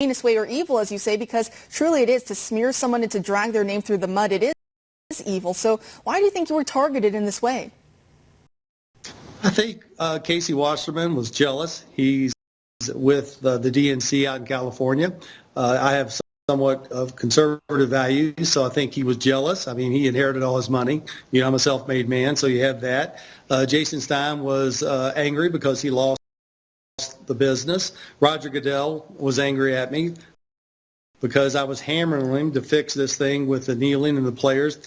heinous way or evil, as you say, because truly it is to smear someone and to drag their name through the mud. It is evil. So why do you think you were targeted in this way? I think Casey Wasserman was jealous. He's with the DNC out in California. I have somewhat of conservative values, so I think he was jealous. I mean, he inherited all his money. You know, I'm a self-made man, so you have that. Jason Stein was angry because he lost the business. Roger Goodell was angry at me because I was hammering him to fix this thing with the kneeling and the players.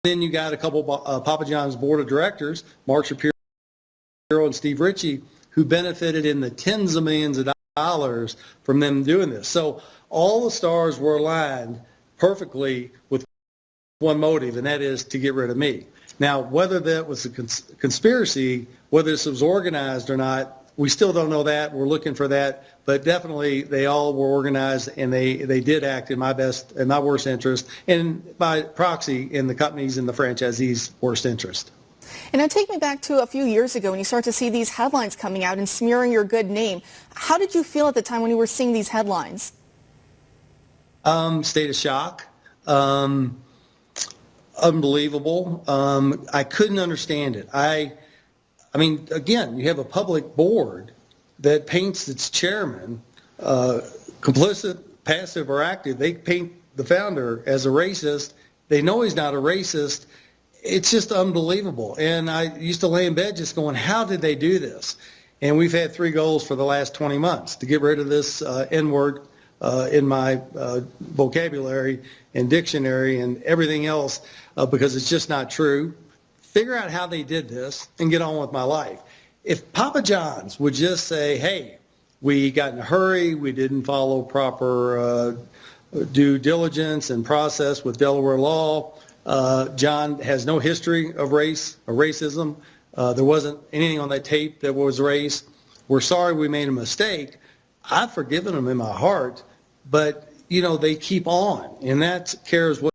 Then you got a couple of Papa John's board of directors, Mark Shapiro and Steve Ritchie, who benefited in the tens of millions of dollars from them doing this. So all the stars were aligned perfectly with one motive, and that is to get rid of me. Now, whether that was a conspiracy, whether this was organized or not, we still don't know that. We're looking for that, but definitely they all were organized, and they did act in my best and my worst interest, and by proxy in the companies and the franchisees' worst interest. And now take me back to a few years ago when you start to see these headlines coming out and smearing your good name. How did you feel at the time when you were seeing these headlines? State of shock. Unbelievable. I couldn't understand it. I mean, again, you have a public board that paints its chairman complicit, passive, or active. They paint the founder as a racist. They know he's not a racist. It's just unbelievable. And I used to lay in bed just going, how did they do this? And we've had 3 goals for the last 20 months to get rid of this N-word in my vocabulary and dictionary and everything else because it's just not true. Figure out how they did this and get on with my life. If Papa John's would just say, hey, we got in a hurry, we didn't follow proper due diligence and process with Delaware law, John has no history of race or racism. There wasn't anything on that tape that was race. We're sorry we made a mistake. I've forgiven them in my heart, but, you know, they keep on, and that carries with